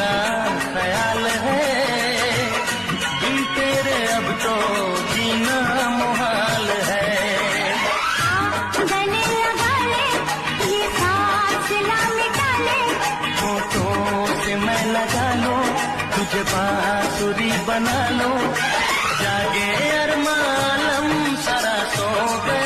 का ख्याल है, बिन तेरे अब तो जीना मुहाल है। गले लगा ले, ये फासला मिटा ले, होठों से मैं लगा लूं, तुझे बांसुरी बना लूं, जागे अरमालम सारा सो गया।